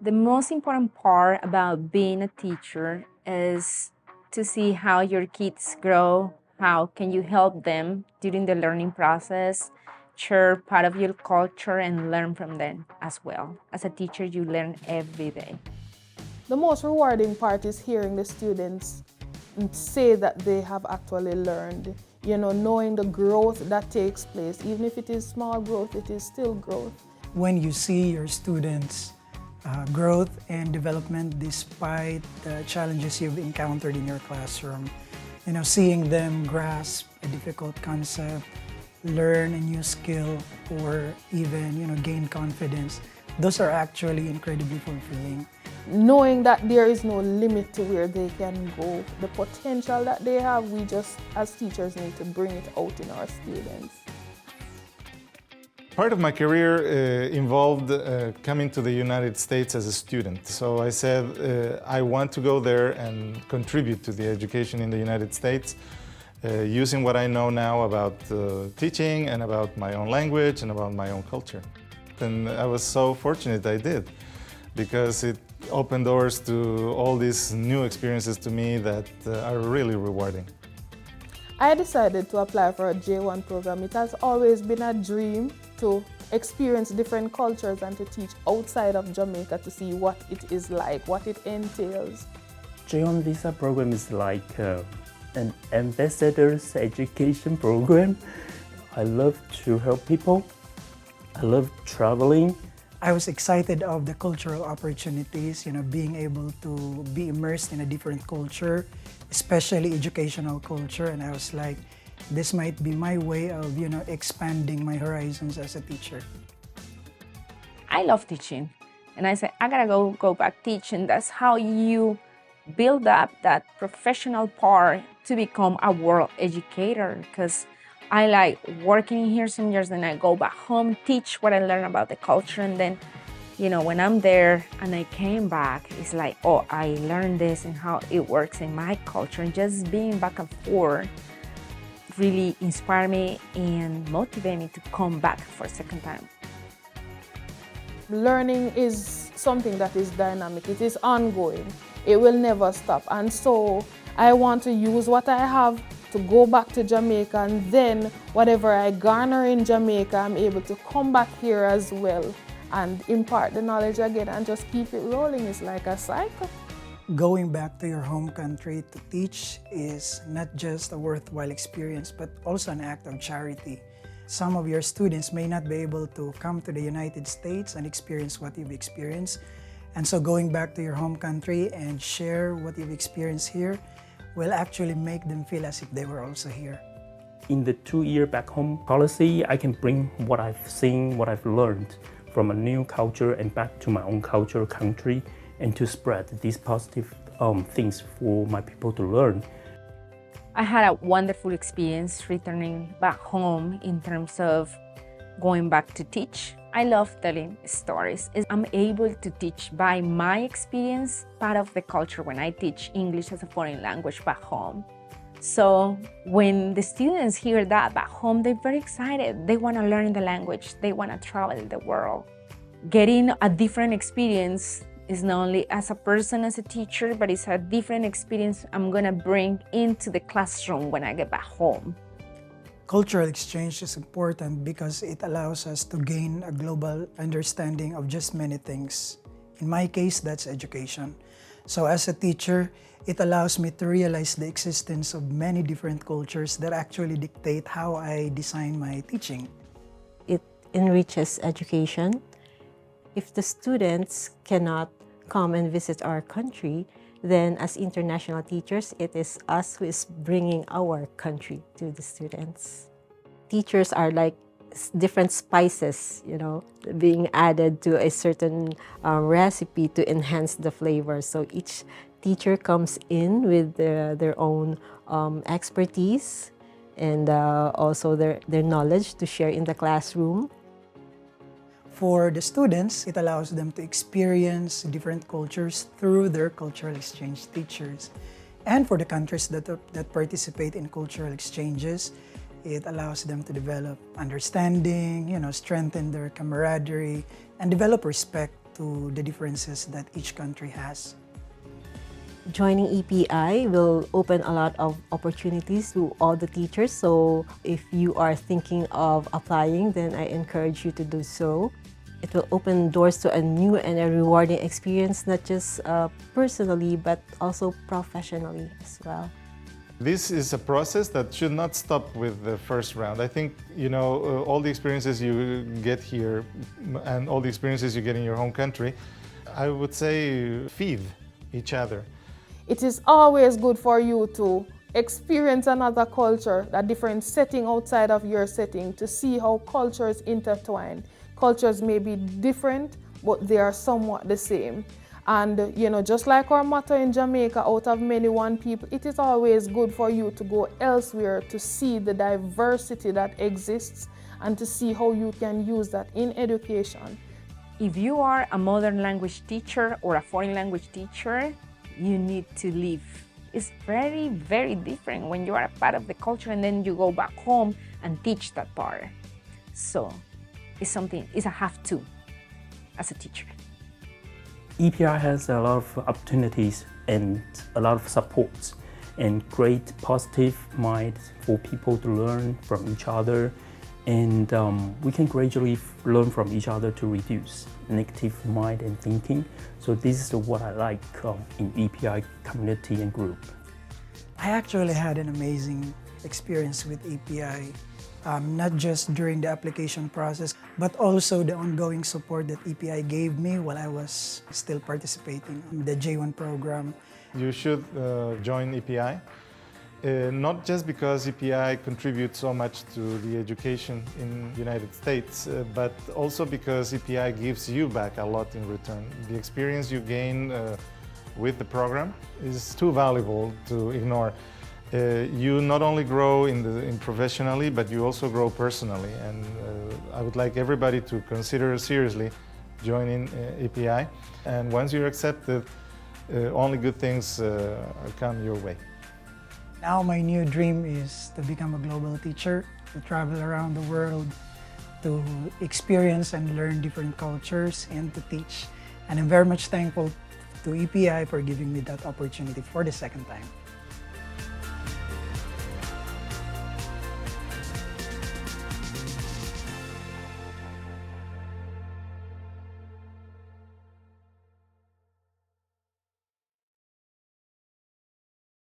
The most important part about being a teacher is to see how your kids grow, how can you help them during the learning process, share part of your culture and learn from them as well. As a teacher, you learn every day. The most rewarding part is hearing the students say that they have actually learned, knowing the growth that takes place. Even if it is small growth, it is still growth. When you see your students' growth and development despite the challenges you've encountered in your classroom, seeing them grasp a difficult concept, learn a new skill, or even gain confidence, those are actually incredibly fulfilling. Knowing that there is no limit to where they can go, the potential that they have, we just as teachers need to bring it out in our students. Part of my career involved coming to the United States as a student. So I said I want to go there and contribute to the education in the United States using what I know now about teaching and about my own language and about my own culture. And I was so fortunate I did, because it opened doors to all these new experiences to me that are really rewarding. I decided to apply for a J1 program. It has always been a dream to experience different cultures and to teach outside of Jamaica to see what it is like, what it entails. J1 visa program is like an ambassador's education program. I love to help people. I love traveling. I was excited of the cultural opportunities, being able to be immersed in a different culture, especially educational culture. And I was like, this might be my way of, expanding my horizons as a teacher. I love teaching. And I said, I gotta go back teaching. That's how you build up that professional part to become a world educator. Because I like working here some years, then I go back home, teach what I learned about the culture, and then, when I'm there and I came back, it's like, oh, I learned this and how it works in my culture. And just being back and forth really inspired me and motivated me to come back for a second time. Learning is something that is dynamic. It is ongoing. It will never stop. And so I want to use what I have to go back to Jamaica, and then whatever I garner in Jamaica, I'm able to come back here as well and impart the knowledge again and just keep it rolling. It's like a cycle. Going back to your home country to teach is not just a worthwhile experience, but also an act of charity. Some of your students may not be able to come to the United States and experience what you've experienced. And so going back to your home country and share what you've experienced here will actually make them feel as if they were also here. In the 2-year back home policy, I can bring what I've seen, what I've learned from a new culture and back to my own culture, country, and to spread these positive things for my people to learn. I had a wonderful experience returning back home in terms of going back to teach. I love telling stories. I'm able to teach by my experience, part of the culture when I teach English as a foreign language back home. So when the students hear that back home, they're very excited. They want to learn the language. They want to travel the world. Getting a different experience is not only as a person, as a teacher, but it's a different experience I'm going to bring into the classroom when I get back home. Cultural exchange is important because it allows us to gain a global understanding of just many things. In my case, that's education. So as a teacher, it allows me to realize the existence of many different cultures that actually dictate how I design my teaching. It enriches education. If the students cannot come and visit our country, then as international teachers, it is us who is bringing our country to the students. Teachers are like different spices, being added to a certain recipe to enhance the flavor. So each teacher comes in with their own expertise and also their knowledge to share in the classroom. For the students, it allows them to experience different cultures through their cultural exchange teachers. And for the countries that participate in cultural exchanges, it allows them to develop understanding, strengthen their camaraderie, and develop respect to the differences that each country has. Joining EPI will open a lot of opportunities to all the teachers. So if you are thinking of applying, then I encourage you to do so. It will open doors to a new and a rewarding experience, not just personally, but also professionally as well. This is a process that should not stop with the first round. I think, all the experiences you get here and all the experiences you get in your home country, I would say feed each other. It is always good for you to experience another culture, a different setting outside of your setting, to see how cultures intertwine. Cultures may be different, but they are somewhat the same. And just like our motto in Jamaica, out of many one people, it is always good for you to go elsewhere to see the diversity that exists and to see how you can use that in education. If you are a modern language teacher or a foreign language teacher, you need to leave. It's very, very different when you are a part of the culture and then you go back home and teach that part. So it's a have-to as a teacher. EPI has a lot of opportunities and a lot of support and great positive mind for people to learn from each other, and we can gradually learn from each other to reduce negative mind and thinking. So this is what I like in EPI community and group. I actually had an amazing experience with EPI, not just during the application process, but also the ongoing support that EPI gave me while I was still participating in the J1 program. You should join EPI, not just because EPI contributes so much to the education in the United States, but also because EPI gives you back a lot in return. The experience you gain with the program is too valuable to ignore. You not only grow in professionally, but you also grow personally. And I would like everybody to consider seriously joining EPI. And once you're accepted, only good things come your way. Now my new dream is to become a global teacher, to travel around the world, to experience and learn different cultures and to teach. And I'm very much thankful to EPI for giving me that opportunity for the second time.